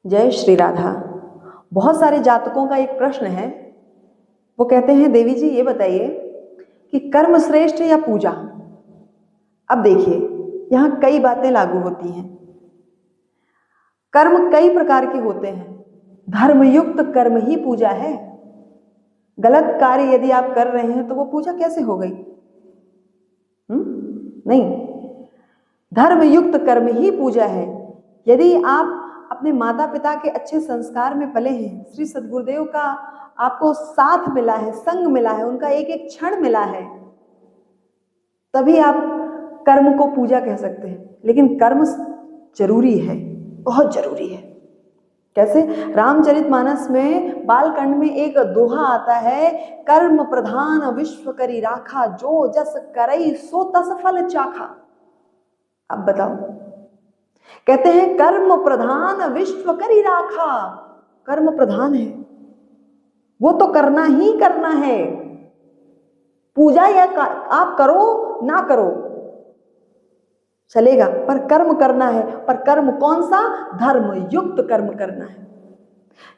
जय श्री राधा। बहुत सारे जातकों का एक प्रश्न है। वो कहते हैं, देवी जी ये बताइए कि कर्म श्रेष्ठ या पूजा। अब देखिए, यहाँ कई बातें लागू होती हैं। कर्म कई प्रकार के होते हैं। धर्मयुक्त कर्म ही पूजा है। गलत कार्य यदि आप कर रहे हैं तो वो पूजा कैसे हो गई? नहीं, धर्मयुक्त कर्म ही पूजा है। यदि आप अपने माता पिता के अच्छे संस्कार में पले हैं, श्री सद्गुरुदेव का आपको साथ मिला है, संग मिला है, उनका एक एक क्षण मिला है, तभी आप कर्म को पूजा कह सकते हैं। लेकिन कर्म जरूरी है, बहुत जरूरी है। कैसे? रामचरितमानस में बालकांड में एक दोहा आता है, कर्म प्रधान विश्व करी राखा, जो जस करई सो तस फल चाखा। अब बताओ, कहते हैं कर्म प्रधान विश्व करी राखा। कर्म प्रधान है, वो तो करना ही करना है। पूजा या आप करो ना करो चलेगा, पर कर्म करना है। पर कर्म कौन सा? धर्म युक्त कर्म करना है।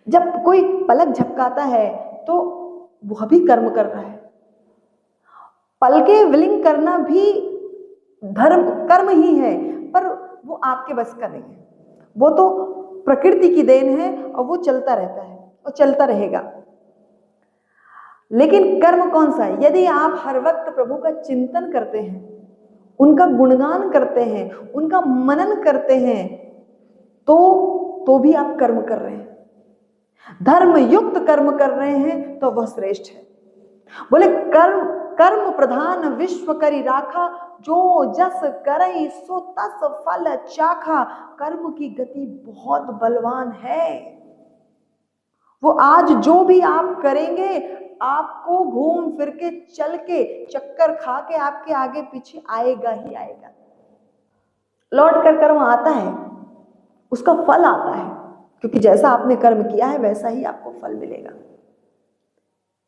जब कोई पलक झपकाता है तो वह भी कर्म कर रहा है। पलके विलीन करना भी धर्म कर्म ही है, पर वो आपके बस का नहीं है। वो तो प्रकृति की देन है और वो चलता रहता है और चलता रहेगा। लेकिन कर्म कौन सा है? यदि आप हर वक्त प्रभु का चिंतन करते हैं, उनका गुणगान करते हैं, उनका मनन करते हैं, तो भी आप कर्म कर रहे हैं। धर्म युक्त कर्म कर रहे हैं तो वह श्रेष्ठ है। बोले कर्म प्रधान विश्व करी राखा, जो जस करई सो तस फल चाखा। कर्म की गति बहुत बलवान है। वो आज जो भी आप करेंगे, आपको घूम फिर के चल के चक्कर खा के आपके आगे पीछे आएगा ही आएगा। लौट कर कर्म आता है, उसका फल आता है, क्योंकि जैसा आपने कर्म किया है वैसा ही आपको फल मिलेगा।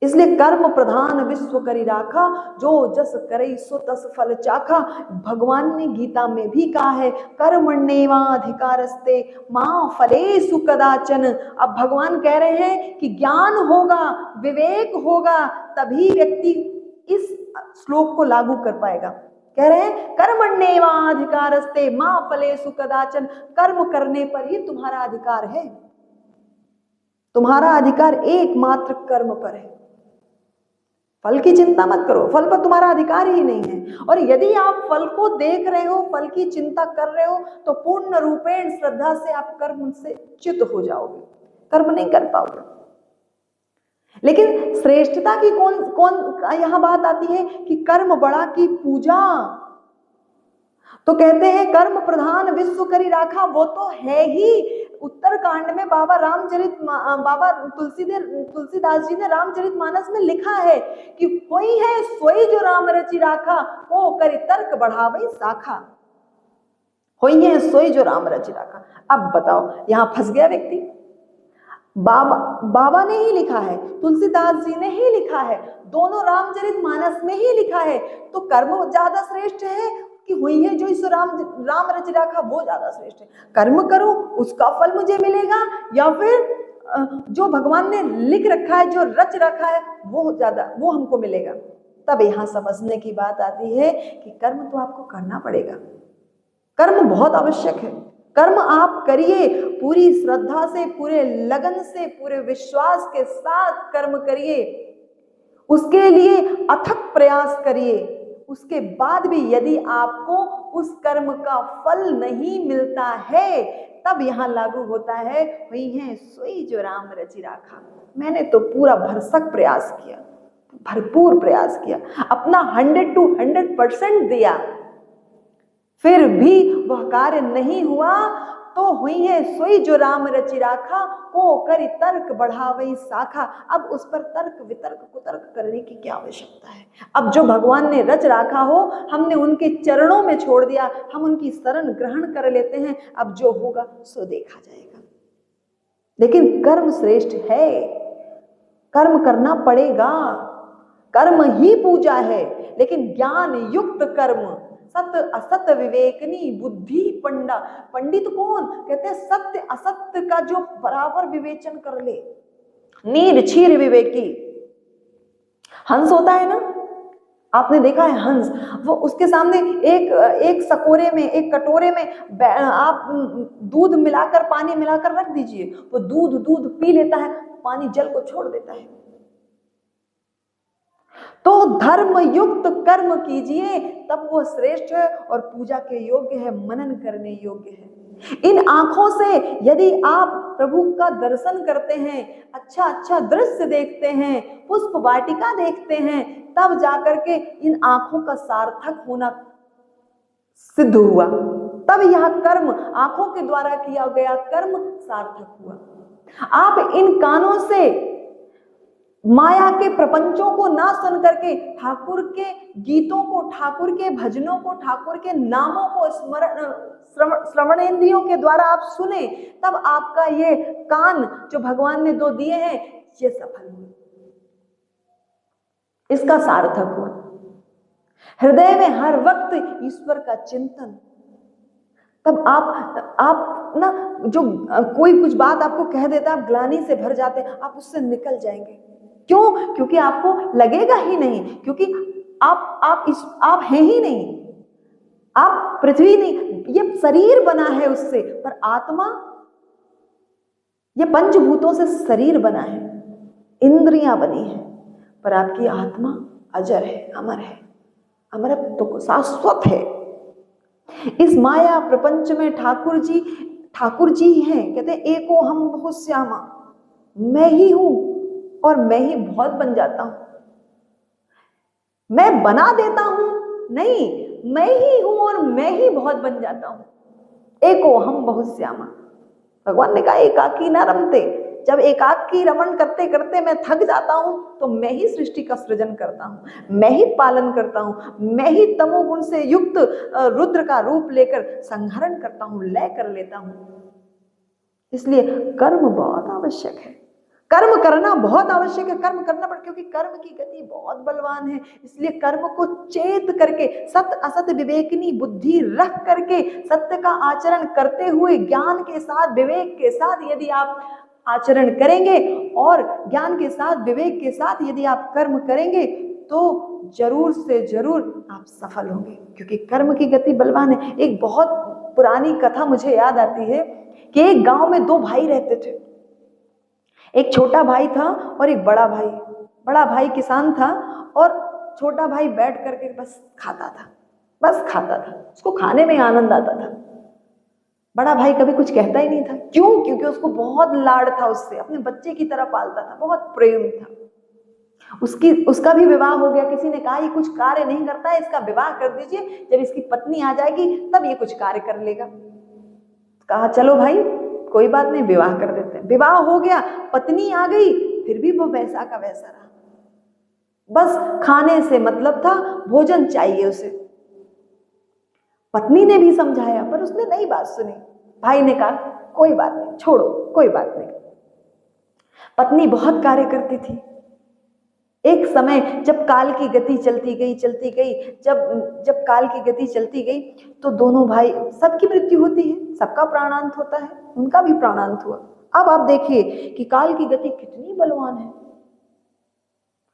इसलिए कर्म प्रधान विश्व करी राखा, जो जस करई सो तस फल चाखा। भगवान ने गीता में भी कहा है, कर्मण्येवाधिकारस्ते मां फलेषु कदाचन। अब भगवान कह रहे हैं कि ज्ञान होगा, विवेक होगा, तभी व्यक्ति इस श्लोक को लागू कर पाएगा। कह रहे हैं कर्मण्येवाधिकारस्ते मां फलेषु कदाचन। कर्म करने पर ही तुम्हारा अधिकार है। तुम्हारा अधिकार एकमात्र कर्म पर है। फल की चिंता मत करो, फल पर तुम्हारा अधिकार ही नहीं है। और यदि आप फल को देख रहे हो, फल की चिंता कर रहे हो, तो पूर्ण रूपेण श्रद्धा से आप कर्म से च्युत हो जाओगे, कर्म नहीं कर पाओगे। लेकिन श्रेष्ठता की कौन यहां बात आती है कि कर्म बड़ा की पूजा। तो कहते हैं कर्म प्रधान विश्व करी राखा, वो तो है ही। उत्तरकांड में बाबा तुलसीदास जी ने रामचरितमानस में लिखा है कि कोई है सोई जो राम रचि राखा, हो करी तर्क बढ़ावई शाखा। होई है सोई जो राम रचि राखा। अब बताओ, यहां फंस गया व्यक्ति। बाबा ने ही लिखा है, तुलसीदास जी ने ही लिखा है, दोनों रामचरितमानस में ही लिखा है। तो कर्म ज्यादा श्रेष्ठ है कि हुई है जो इस राम रच राखा, वो ज्यादा श्रेष्ठ है? कर्म करो, उसका फल मुझे मिलेगा, या फिर जो भगवान ने लिख रखा है, जो रच रखा है, वो हमको मिलेगा? तब यहां समझने की बात आती है कि कर्म तो आपको करना पड़ेगा। कर्म बहुत आवश्यक है। कर्म आप करिए, पूरी श्रद्धा से, पूरे लगन से, पूरे विश्वास के साथ कर्म करिए, उसके लिए अथक प्रयास करिए। उसके बाद भी यदि आपको उस कर्म का फल नहीं मिलता है, तब यहां लागू होता है, वही है सोई जो राम रचि राखा। मैंने तो पूरा भरसक प्रयास किया, भरपूर प्रयास किया, अपना 100 to 100% दिया, फिर भी वह कार्य नहीं हुआ, तो हुई है सोई जो राम रचि राखा, को करी तर्क बढ़ावई शाखा। अब उस पर तर्क वितर्क कुतर्क करने की क्या आवश्यकता है? अब जो भगवान ने रच राखा हो, हमने उनके चरणों में छोड़ दिया, हम उनकी शरण ग्रहण कर लेते हैं। अब जो होगा सो देखा जाएगा। लेकिन कर्म श्रेष्ठ है, कर्म करना पड़ेगा। कर्म ही पूजा है, लेकिन ज्ञान युक्त कर्म, सत्य असत्य विवेकनी बुद्धि पंडा। पंडित कौन? कहते हैं सत्य असत्य का जो बराबर विवेचन कर ले, नीर क्षीर विवेकी। हंस होता है ना, आपने देखा है हंस, वो उसके सामने एक सकोरे में, एक कटोरे में आप दूध मिलाकर, पानी मिलाकर रख दीजिए, वो दूध पी लेता है, पानी जल को छोड़ देता है। तो धर्म युक्त कर्म कीजिए, तब वो श्रेष्ठ है और पूजा के योग्य है, मनन करने योग्य है। इन आंखों से यदि आप प्रभु का दर्शन करते हैं, अच्छा अच्छा दृश्य देखते हैं, पुष्प वाटिका देखते हैं, तब जाकर के इन आंखों का सार्थक होना सिद्ध हुआ। तब यह कर्म, आंखों के द्वारा किया गया कर्म सार्थक हुआ। आप इन कानों से माया के प्रपंचों को ना सुन करके ठाकुर के गीतों को, ठाकुर के भजनों को, ठाकुर के नामों को श्रवणेंद्रियों के द्वारा आप सुने, तब आपका ये कान जो भगवान ने दो दिए हैं, ये सफल हुए, इसका सार्थक हुआ। हृदय में हर वक्त ईश्वर का चिंतन, तब आप ना, जो कोई कुछ बात आपको कह देता है, आप ग्लानि से भर जाते हैं, आप उससे निकल जाएंगे। क्यों? क्योंकि आपको लगेगा ही नहीं, क्योंकि आप हैं ही नहीं, आप पृथ्वी नहीं, ये शरीर बना है उससे, पर आत्मा, ये पंचभूतों से शरीर बना है, इंद्रियां बनी है, पर आपकी आत्मा अजर है, अमर है, अमरत्व को शाश्वत है। इस माया प्रपंच में ठाकुर जी हैं, कहते हैं एको हम बहुत श्यामा, मैं ही हूं और मैं ही बहुत बन जाता हूं। मैं बना देता हूं नहीं, मैं ही हूं और मैं ही बहुत बन जाता हूं। एको हम बहुत श्यामा। भगवान ने कहा एकाकी ना रमते, जब एकाकी रमण करते करते मैं थक जाता हूं, तो मैं ही सृष्टि का सृजन करता हूं, मैं ही पालन करता हूं, मैं ही तमोगुण से युक्त रुद्र का रूप लेकर संहरण करता हूं, लय कर लेता हूं। इसलिए कर्म बहुत आवश्यक है, कर्म करना बहुत आवश्यक है, कर्म करना पड़े, क्योंकि कर्म की गति बहुत बलवान है। इसलिए कर्म को चेत करके, सत्य असत्य विवेकनी बुद्धि रख करके, सत्य का आचरण करते हुए, ज्ञान के साथ, विवेक के साथ यदि आप आचरण करेंगे और ज्ञान के साथ, विवेक के साथ यदि आप कर्म करेंगे, तो जरूर से जरूर आप सफल होंगे, क्योंकि कर्म की गति बलवान है। एक बहुत पुरानी कथा मुझे याद आती है कि एक गांव में दो भाई रहते थे। एक छोटा भाई था और एक बड़ा भाई। बड़ा भाई किसान था और छोटा भाई बैठ करके बस खाता था, उसको खाने में आनंद आता था। बड़ा भाई कभी कुछ कहता ही नहीं था। क्यों? क्योंकि उसको बहुत लाड था, उससे अपने बच्चे की तरह पालता था, बहुत प्रेम था। उसका भी विवाह हो गया। किसी ने कहा ये कुछ कार्य नहीं करता है, इसका विवाह कर दीजिए, जब इसकी पत्नी आ जाएगी तब ये कुछ कार्य कर लेगा। कहा चलो भाई कोई बात नहीं, विवाह कर देते हैं। विवाह हो गया, पत्नी आ गई, फिर भी वो वैसा का वैसा रहा, बस खाने से मतलब था, भोजन चाहिए उसे। पत्नी ने भी समझाया पर उसने नहीं बात सुनी। भाई ने कहा कोई बात नहीं, छोड़ो, कोई बात नहीं। पत्नी बहुत कार्य करती थी। एक समय जब काल की गति चलती गई, जब काल की गति चलती गई, तो दोनों भाई, सबकी मृत्यु होती है, सबका प्राणांत होता है, उनका भी प्राणांत हुआ। अब आप देखिए कि काल की गति कितनी बलवान है।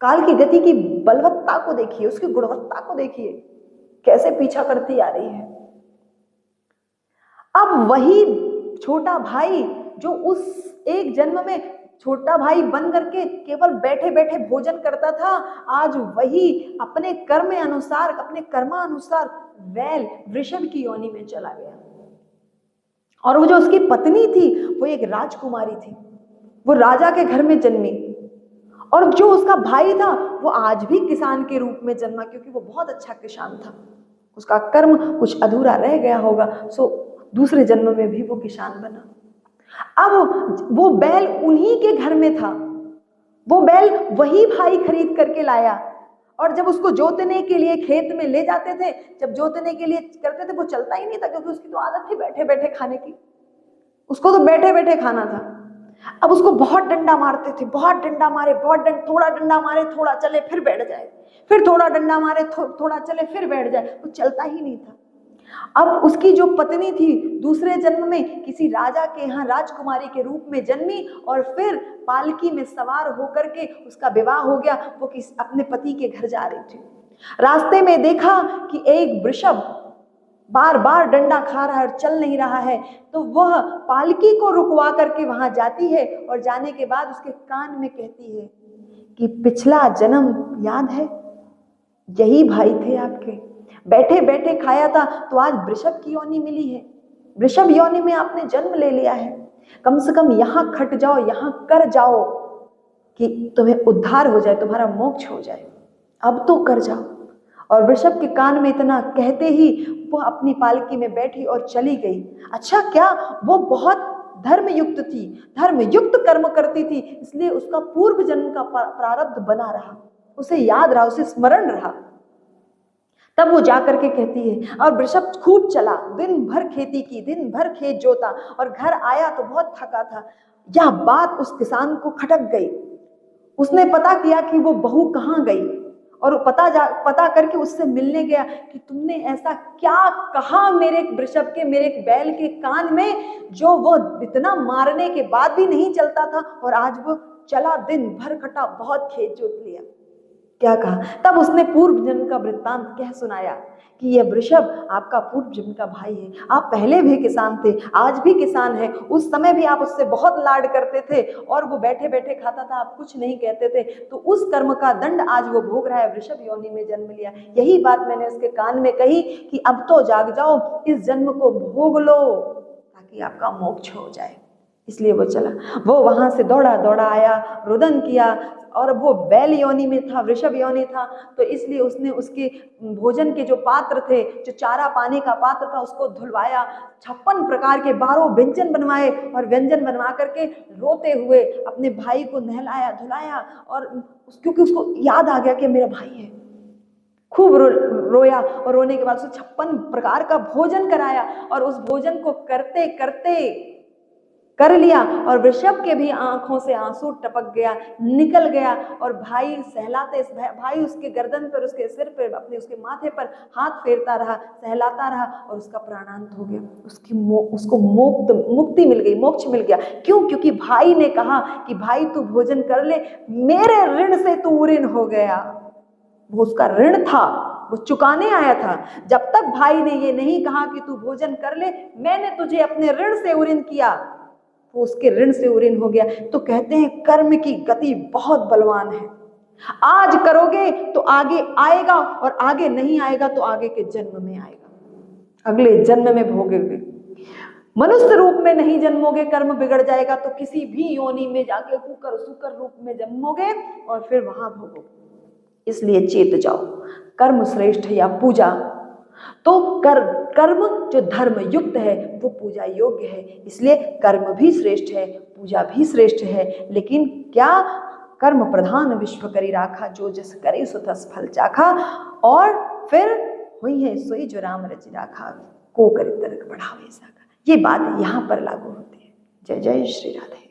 काल की गति की बलवत्ता को देखिए, उसकी गुणवत्ता को देखिए, कैसे पीछा करती आ रही है। अब वही छोटा भाई जो उस एक जन्म में छोटा भाई बन करके केवल बैठे बैठे भोजन करता था, आज वही अपने अपने कर्मानुसार बैल वृषभ की योनि में चला गया। और वो जो उसकी पत्नी थी, वो एक राजकुमारी थी, वो राजा के घर में जन्मी। और जो उसका भाई था, वो आज भी किसान के रूप में जन्मा, क्योंकि वो बहुत अच्छा किसान था। उसका कर्म कुछ अधूरा रह गया होगा, सो दूसरे जन्म में भी वो किसान बना। अब वो बैल उन्हीं के घर में था, वो बैल वही भाई खरीद करके लाया। और जब उसको जोतने के लिए खेत में ले जाते थे, जब जोतने के लिए करते थे, वो चलता ही नहीं था, क्योंकि उसकी तो आदत थी बैठे बैठे खाने की, उसको तो बैठे बैठे खाना था। अब उसको बहुत डंडा मारते थे, बहुत डंडा मारे, थोड़ा डंडा मारे, थोड़ा चले फिर बैठ जाए, फिर थोड़ा डंडा मारे, थोड़ा चले फिर बैठ जाए, वो चलता ही नहीं था। अब उसकी जो पत्नी थी दूसरे जन्म में किसी राजा के यहाँ राजकुमारी के रूप में जन्मी और फिर पालकी में सवार होकर के उसका विवाह हो गया। वो अपने पति के घर जा रही थी, रास्ते में देखा कि एक वृषभ बार बार डंडा खा रहा है और चल नहीं रहा है, तो वह पालकी को रुकवा करके वहां जाती है और जाने के बाद उसके कान में कहती है कि पिछला जन्म याद है, यही भाई थे आपके, बैठे बैठे खाया था तो आज वृषभ की योनि मिली है, वृषभ योनि में आपने जन्म ले लिया है, कम से कम यहां खट जाओ, यहां कर जाओ कि तुम्हें उद्धार हो जाए, तुम्हारा मोक्ष हो जाए, अब तो कर जाओ। और वृषभ के कान में इतना कहते ही वो अपनी पालकी में बैठी और चली गई। अच्छा क्या वो बहुत धर्मयुक्त थी, धर्मयुक्त कर्म करती थी, इसलिए उसका पूर्व जन्म का प्रारब्ध बना रहा, उसे याद रहा, उसे स्मरण रहा। तब वो जाकर के कहती है, और वृषभ खूब चला, दिन भर खेती की, दिन भर खेत जोता और घर आया तो बहुत थका था। यह बात उस किसान को खटक गई। उसने पता किया कि वो बहू कहाँ गई और पता करके उससे मिलने गया कि तुमने ऐसा क्या कहा मेरे वृषभ के, मेरे बैल के कान में, जो वो इतना मारने के बाद भी नहीं चलता था और आज वो चला, दिन भर खटा, बहुत खेत जोत लिया। क्या कहा? तब उसने पूर्व जन्म का वृत्तांत कह सुनाया कि यह वृषभ आपका पूर्व जन्म का भाई है, आप पहले भी किसान थे, आज भी किसान है, उस समय भी आप उससे बहुत लाड करते थे और वो बैठे बैठे खाता था, आप कुछ नहीं कहते थे, तो उस कर्म का दंड आज वो भोग रहा है, वृषभ योनि में जन्म लिया। यही बात मैंने उसके कान में कही कि अब तो जाग जाओ, इस जन्म को भोग लो ताकि आपका मोक्ष हो जाए। इसलिए वो चला, वो वहां से दौड़ा दौड़ा आया, रुदन किया, और वो बैल योनि में था, वृषभ योनि था, तो इसलिए उसने उसके भोजन के जो पात्र थे, जो चारा पानी का पात्र था, उसको धुलवाया, 56 प्रकार के 12 व्यंजन बनवाए और व्यंजन बनवा करके रोते हुए अपने भाई को नहलाया धुलाया, और क्योंकि उसको याद आ गया कि मेरा भाई है, खूब रोया और रोने के बाद उसे 56 प्रकार का भोजन कराया और उस भोजन को करते करते कर लिया और वृषभ के भी आंखों से आंसू टपक गया, निकल गया, और भाई सहलाते, भाई उसके गर्दन पर, उसके सिर पर, अपने उसके माथे पर हाथ फेरता रहा, सहलाता रहा और उसका प्राणांत हो गया। उसको मुक्ति मिल गई, मोक्ष मिल गया। क्यों? क्योंकि भाई ने कहा कि भाई तू भोजन कर ले, मेरे ऋण से तू उऋण हो गया। वो उसका ऋण था, वो चुकाने आया था। जब तक भाई ने ये नहीं कहा कि तू भोजन कर ले, मैंने तुझे अपने ऋण से उऋण किया, वो उसके ऋण से उऋण हो गया। तो कहते हैं कर्म की गति बहुत बलवान है, आज करोगे तो आगे आएगा और आगे नहीं आएगा तो आगे के जन्म में आएगा, अगले जन्म में भोगोगे। मनुष्य रूप में नहीं जन्मोगे, कर्म बिगड़ जाएगा, तो किसी भी योनि में जाके कुकर सुकर रूप में जन्मोगे और फिर वहां भोगोगे। इसलिए चेत जाओ, कर्म श्रेष्ठ या पूजा, तो कर्म जो धर्म युक्त है वो पूजा योग्य है, इसलिए कर्म भी श्रेष्ठ है, पूजा भी श्रेष्ठ है। लेकिन क्या? कर्म प्रधान विश्व करी राखा, जो जस करे सो तस फल चाखा, और फिर हुई है सोई जो राम रचि राखा, को करी तर्क बढ़ावे साका। ये बात यहाँ पर लागू होती है। जय जय श्री राधे।